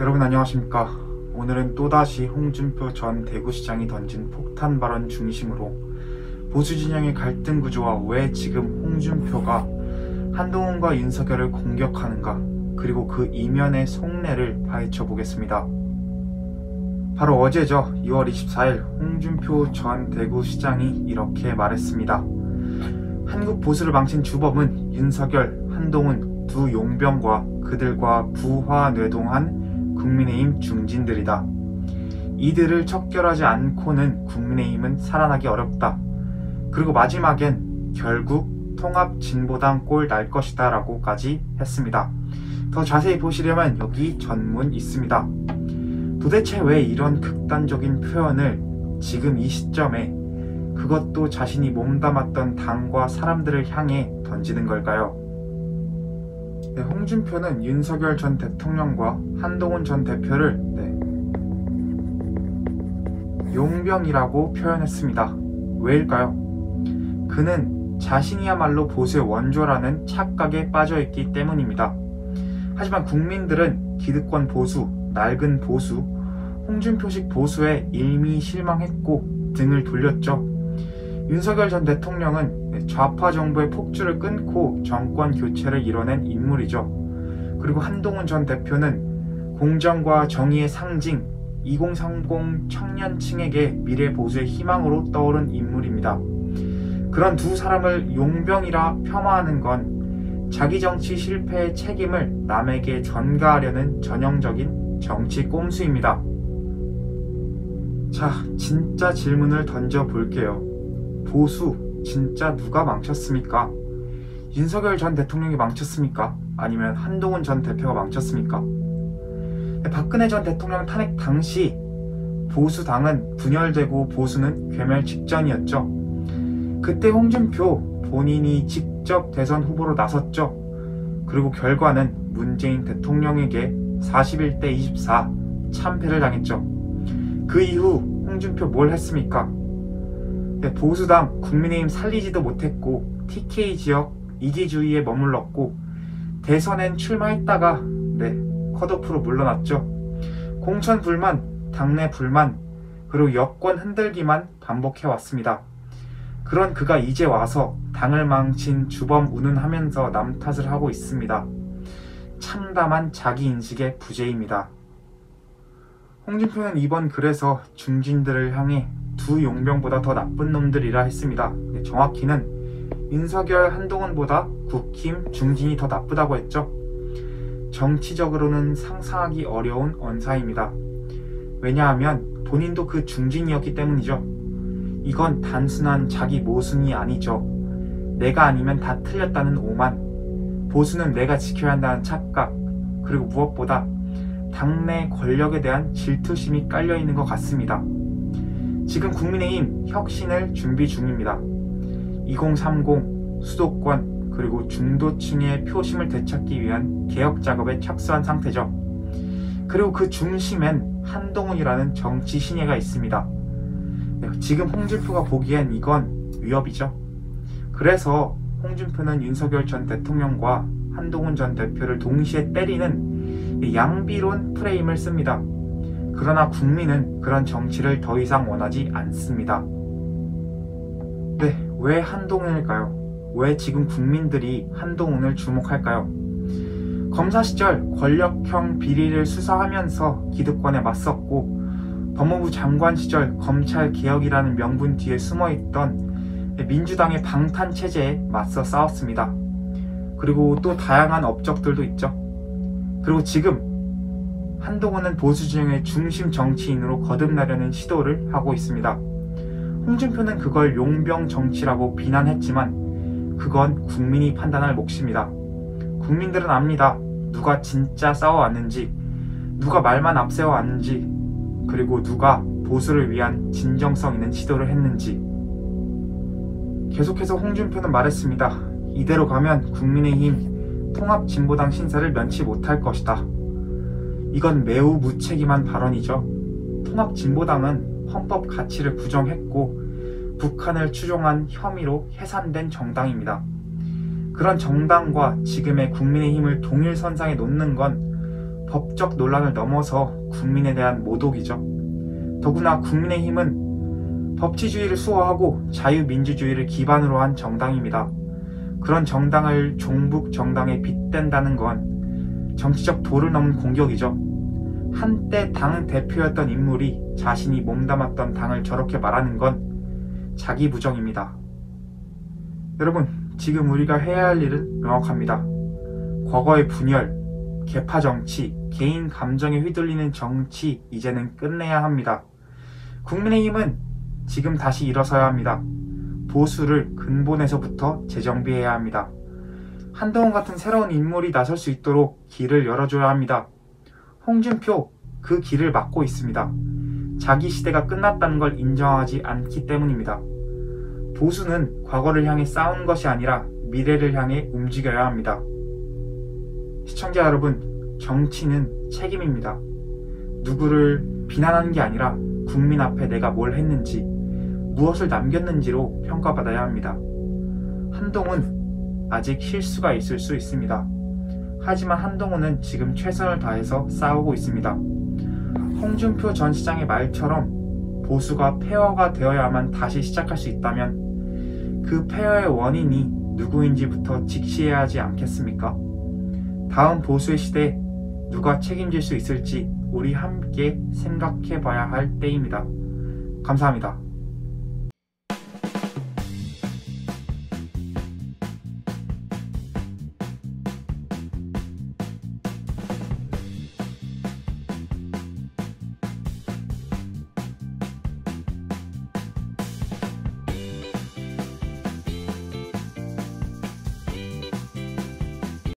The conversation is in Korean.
여러분 안녕하십니까. 오늘은 또다시 홍준표 전 대구시장이 던진 폭탄 발언 중심으로 보수 진영의 갈등 구조와 왜 지금 홍준표가 한동훈과 윤석열을 공격하는가, 그리고 그 이면의 속내를 파헤쳐 보겠습니다. 바로 어제죠. 2월 24일 홍준표 전 대구시장이 이렇게 말했습니다. 한국 보수를 망친 주범은 윤석열, 한동훈 두 용병과 그들과 부화뇌동한 국민의힘 중진들이다. 이들을 척결하지 않고는 국민의힘은 살아나기 어렵다. 그리고 마지막엔 결국 통합진보당 꼴 날 것이다 라고까지 했습니다. 더 자세히 보시려면 여기 전문 있습니다. 도대체 왜 이런 극단적인 표현을 지금 이 시점에, 그것도 자신이 몸담았던 당과 사람들을 향해 던지는 걸까요? 네, 홍준표는 윤석열 전 대통령과 한동훈 전 대표를 용병이라고 표현했습니다. 왜일까요? 그는 자신이야말로 보수의 원조라는 착각에 빠져있기 때문입니다. 하지만 국민들은 기득권 보수, 낡은 보수, 홍준표식 보수에 이미 실망했고 등을 돌렸죠. 윤석열 전 대통령은 좌파 정부의 폭주를 끊고 정권 교체를 이뤄낸 인물이죠. 그리고 한동훈 전 대표는 공정과 정의의 상징, 2030 청년층에게 미래 보수의 희망으로 떠오른 인물입니다. 그런 두 사람을 용병이라 폄하하는 건 자기 정치 실패의 책임을 남에게 전가하려는 전형적인 정치 꼼수입니다. 자, 진짜 질문을 던져볼게요. 보수 진짜 누가 망쳤습니까? 윤석열 전 대통령이 망쳤습니까? 아니면 한동훈 전 대표가 망쳤습니까? 박근혜 전 대통령 탄핵 당시 보수당은 분열되고 보수는 괴멸 직전이었죠. 그때 홍준표 본인이 직접 대선 후보로 나섰죠. 그리고 결과는 문재인 대통령에게 41대 24 참패를 당했죠. 그 이후 홍준표 뭘 했습니까? 보수당 국민의힘 살리지도 못했고 TK 지역 이기주의에 머물렀고 대선엔 출마했다가 컷오프로 물러났죠. 공천 불만, 당내 불만, 그리고 여권 흔들기만 반복해왔습니다. 그런 그가 이제 와서 당을 망친 주범 운운하면서 남 탓을 하고 있습니다. 참담한 자기인식의 부재입니다. 홍준표는 이번 글에서 중진들을 향해 두 용병보다 더 나쁜 놈들이라 했습니다. 정확히는 윤석열, 한동훈보다 국힘, 중진이 더 나쁘다고 했죠. 정치적으로는 상상하기 어려운 언사입니다. 왜냐하면 본인도 그 중진이었기 때문이죠. 이건 단순한 자기 모순이 아니죠. 내가 아니면 다 틀렸다는 오만, 보수는 내가 지켜야 한다는 착각, 그리고 무엇보다 당내 권력에 대한 질투심이 깔려있는 것 같습니다. 지금 국민의힘 혁신을 준비 중입니다. 2030 수도권 그리고 중도층의 표심을 되찾기 위한 개혁 작업에 착수한 상태죠. 그리고 그 중심엔 한동훈이라는 정치 신예가 있습니다. 지금 홍준표가 보기엔 이건 위협이죠. 그래서 홍준표는 윤석열 전 대통령과 한동훈 전 대표를 동시에 때리는 양비론 프레임을 씁니다. 그러나 국민은 그런 정치를 더 이상 원하지 않습니다. 왜 한동훈일까요? 왜 지금 국민들이 한동훈을 주목할까요? 검사 시절 권력형 비리를 수사하면서 기득권에 맞섰고, 법무부 장관 시절 검찰 개혁이라는 명분 뒤에 숨어있던 민주당의 방탄 체제에 맞서 싸웠습니다. 그리고 또 다양한 업적들도 있죠. 그리고 지금 한동훈은 보수 진영의 중심 정치인으로 거듭나려는 시도를 하고 있습니다. 홍준표는 그걸 용병 정치라고 비난했지만 그건 국민이 판단할 몫입니다. 국민들은 압니다. 누가 진짜 싸워왔는지, 누가 말만 앞세워왔는지, 그리고 누가 보수를 위한 진정성 있는 시도를 했는지. 계속해서 홍준표는 말했습니다. 이대로 가면 국민의힘 통합진보당 신세를 면치 못할 것이다. 이건 매우 무책임한 발언이죠. 통합진보당은 헌법 가치를 부정했고 북한을 추종한 혐의로 해산된 정당입니다. 그런 정당과 지금의 국민의힘을 동일선상에 놓는 건 법적 논란을 넘어서 국민에 대한 모독이죠. 더구나 국민의힘은 법치주의를 수호하고 자유민주주의를 기반으로 한 정당입니다. 그런 정당을 종북 정당에 빗댄다는 건 정치적 도를 넘은 공격이죠. 한때 당 대표였던 인물이 자신이 몸담았던 당을 저렇게 말하는 건 자기 부정입니다. 여러분, 지금 우리가 해야 할 일은 명확합니다. 과거의 분열, 계파 정치, 개인 감정에 휘둘리는 정치 이제는 끝내야 합니다. 국민의힘은 지금 다시 일어서야 합니다. 보수를 근본에서부터 재정비해야 합니다. 한동훈 같은 새로운 인물이 나설 수 있도록 길을 열어줘야 합니다. 홍준표, 그 길을 막고 있습니다. 자기 시대가 끝났다는 걸 인정하지 않기 때문입니다. 보수는 과거를 향해 싸우는 것이 아니라 미래를 향해 움직여야 합니다. 시청자 여러분, 정치는 책임입니다. 누구를 비난하는 게 아니라 국민 앞에 내가 뭘 했는지, 무엇을 남겼는지로 평가받아야 합니다. 한동훈, 아직 실수가 있을 수 있습니다. 하지만 한동훈은 지금 최선을 다해서 싸우고 있습니다. 홍준표 전 시장의 말처럼 보수가 폐허가 되어야만 다시 시작할 수 있다면 그 폐허의 원인이 누구인지부터 직시해야 하지 않겠습니까? 다음 보수의 시대에 누가 책임질 수 있을지 우리 함께 생각해 봐야 할 때입니다. 감사합니다.